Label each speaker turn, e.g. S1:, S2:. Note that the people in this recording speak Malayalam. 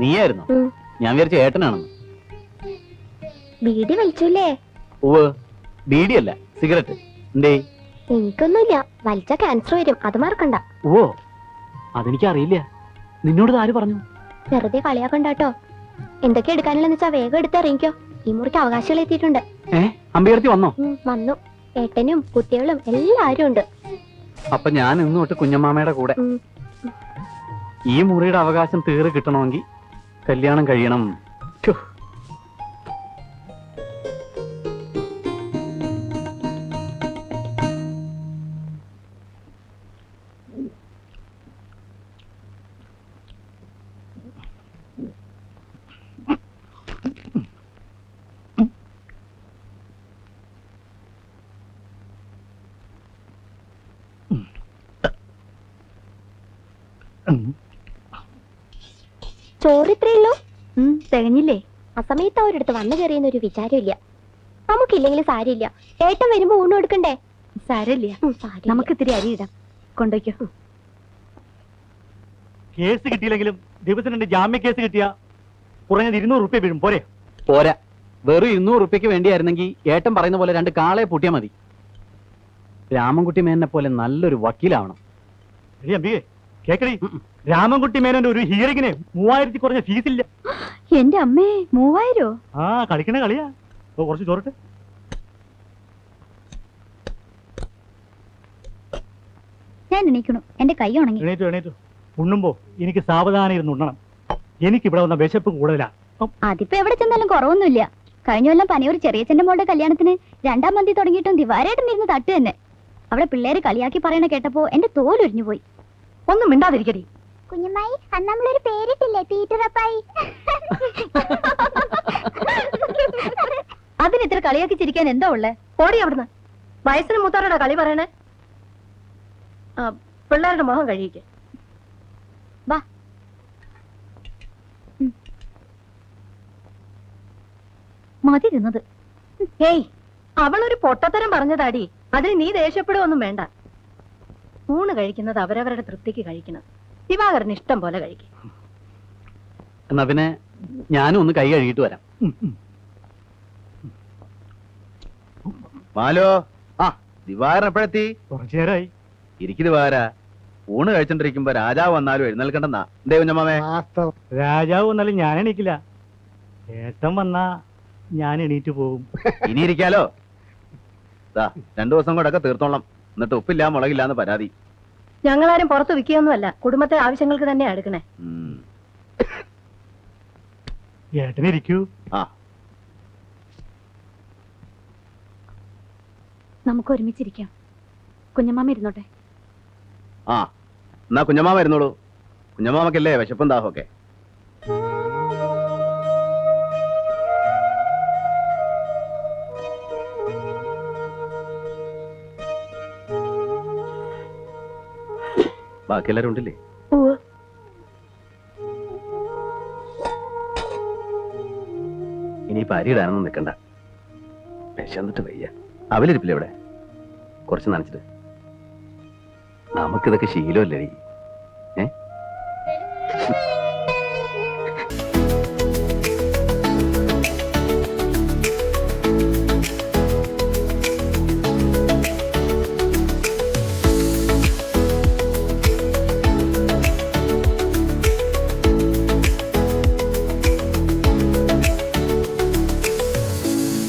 S1: നീയായിരുന്നോ? ഞാൻ വിചാരിച്ച ഏട്ടനാണെന്ന്.
S2: ബീഡി വലിച്ചൂലേ?
S1: ഓവ്, ബീഡിയല്ല, സിഗരറ്റ്. എന്തേ?
S2: എനിക്കൊന്നുമില്ല. വലിച്ച ക്യാൻസർ വരും, അത് മറക്കണ്ട.
S1: ഓ, അതെനിക്കറിയില്ല. നിന്നോട് ആര് പറഞ്ഞു?
S2: വെറുതെ കളിയാക്കണ്ടാട്ടോ. എന്തൊക്കെ എടുക്കാനുള്ളതെന്ന് വെച്ചാ വേഗം എടുത്തിറങ്ങിക്കോ. ഈ മുറിക്ക് അവകാശികൾ എത്തിയിട്ടുണ്ട്.
S1: അമ്പയർത്തി വന്നോ?
S2: വന്നു. ഏട്ടനും കുട്ടികളും എല്ലാരും ഉണ്ട്.
S1: അപ്പൊ ഞാൻ ഇന്ന് തൊട്ട് കുഞ്ഞമ്മാമയുടെ കൂടെ. ഈ മുറിയുടെ അവകാശം തീരെ കിട്ടണമെങ്കിൽ കല്യാണം കഴിയണം.
S2: ചോറിത്രയുള്ളൂ? തികഞ്ഞില്ലേ? ആ സമയത്ത് അവരെടുത്ത് വന്നു കയറിയെന്ന ഒരു വിചാരമില്ല. നമുക്കില്ലെങ്കിലും സാരിയില്ല. ഏട്ടൻ വരുമ്പോ ഊണ് കൊടുക്കണ്ടേ? സാരമില്ല, നമുക്ക് ഇത്തിരി അരിയിടാം. കൊണ്ടുവയ്ക്കോ.
S3: കേസ് കിട്ടിയില്ലെങ്കിലും ദിവസം 2 ജാമ്യ കേസ് കിട്ടിയ കുറഞ്ഞത് 200 റുപ്യ വീഴും. പോരെ?
S1: പോരാ. വെറും 200 റുപ്യക്ക് വേണ്ടിയായിരുന്നെങ്കിൽ ഏട്ടൻ പറയുന്ന പോലെ 2 കാളയെ പൂട്ടിയാ മതി. രാമൻകുട്ടി മേനെ പോലെ നല്ലൊരു വക്കീലാവണം.
S3: കേക്കടി, രാമൻകുട്ടി മേനോന്റെ ഒരു ഹിയറിങ്ങിന് 3000 കുറഞ്ഞ ഫീസില്ല.
S2: എന്റെ അമ്മേ, 3000?
S3: ആ, കളിക്കണ കളിയാ. കുറച്ച് ചോറിട്ട്.
S2: ഞാൻ എണീക്കണു, എന്റെ കൈ ഉണങ്ങി.
S3: എണീറ്റു. ഉണ്ണുമ്പോ എനിക്ക് സാവധാനം ഇരുന്ന് ഉണ്ണണം. എനിക്ക് ഇവിടെ വന്ന വിശപ്പ് കൂടുതലാ.
S2: അതിപ്പോ എവിടെ ചെന്നാലും കുറവൊന്നുമില്ല. കഴിഞ്ഞ കൊല്ലം പനയൂർ ചെറിയച്ഛന്റെ മോളുടെ കല്യാണത്തിന് 2ാം മന്തി തുടങ്ങിയിട്ടും ദിവാരേട്ടൻ ഇരുന്ന് തട്ട് തന്നെ. അവിടെ പിള്ളേര് കളിയാക്കി പറയണ കേട്ടപ്പോ എന്റെ തോലൊരിഞ്ഞു പോയി. ഒന്നും മിണ്ടാതിരിക്കടി. കുഞ്ഞമ്മായി, അന്ന് നമ്മളൊരു പേരിട്ടില്ലേ, പീറ്ററപ്പായി. അതിന് ഇത്ര കളിയാക്കി ചിരിക്കാൻ എന്താ ഉള്ളേ? ഓടി അവിടുന്ന്. വയസ്സിന് മൂത്താറുടെ കളി പറയണേ. പിള്ളേരുടെ മുഖം കഴിയിക്കേ. വാ. മതി തിന്നത്. ഏയ്, അവളൊരു പൊട്ടത്തരം പറഞ്ഞതാടി. അതിന് നീ ദേഷ്യപ്പെടുവൊന്നും വേണ്ട. ഊണ് കഴിക്കുന്നത് അവരവരുടെ തൃപ്തിക്ക് കഴിക്കണം. ദിവാകരന് ഇഷ്ടം പോലെ കഴിക്കും.
S1: എന്നാ പിന്നെ ഞാനും ഒന്ന് കൈ കഴുകിയിട്ട് വരാം.
S4: മാലോ, ആ ദിവാകരൻ എപ്പോഴെത്തി?
S3: കുറച്ചു നേരമായി.
S4: ഇരിക്കു ദിവാകര. ഊണ് കഴിച്ചോണ്ടിരിക്കുമ്പോ രാജാവ് വന്നാലും എഴുന്നേൽക്കണ്ടെന്നാ. എന്തേ കുഞ്ഞമ്മാമേ?
S3: രാജാവ് വന്നാലും ഞാൻ എണീക്കില്ല. ഏട്ടൻ വന്നാ ഞാൻ എണീറ്റ് പോകും.
S4: ഇനി ഇരിക്കാലോ. 2 ദിവസം കൂടെ ഒക്കെ തീർത്തോളാം. എന്നിട്ട് ഉപ്പില്ല മുളകില്ലാന്ന് പരാതി.
S2: ഞങ്ങളാരും പുറത്ത് വിൽക്കുകയൊന്നുമല്ല, കുടുംബത്തെ ആവശ്യങ്ങൾക്ക് തന്നെ എടുക്കണേ.
S3: ഏട്ടനിരിക്കൂ.
S4: ആ,
S2: നമുക്ക് ഒരുമിച്ചിരിക്കാം. കുഞ്ഞമ്മാമ ഇരുന്നോട്ടെ.
S4: ആ, എന്നാ കുഞ്ഞമ്മാമ വരുന്നോളൂ. കുഞ്ഞമ്മാമക്കല്ലേ വിശപ്പും ദാഹമൊക്കെ. ബാക്കി എല്ലാരും ഉണ്ടല്ലേ? ഇനിയിപ്പോ അരി ഇടാനൊന്നും നിൽക്കണ്ട. വിശന്നിട്ട് വയ്യ. അവലിരിപ്പില്ലേ ഇവിടെ? കുറച്ച് നനച്ചിട്ട്. നമുക്കിതൊക്കെ ശീലമല്ലേ.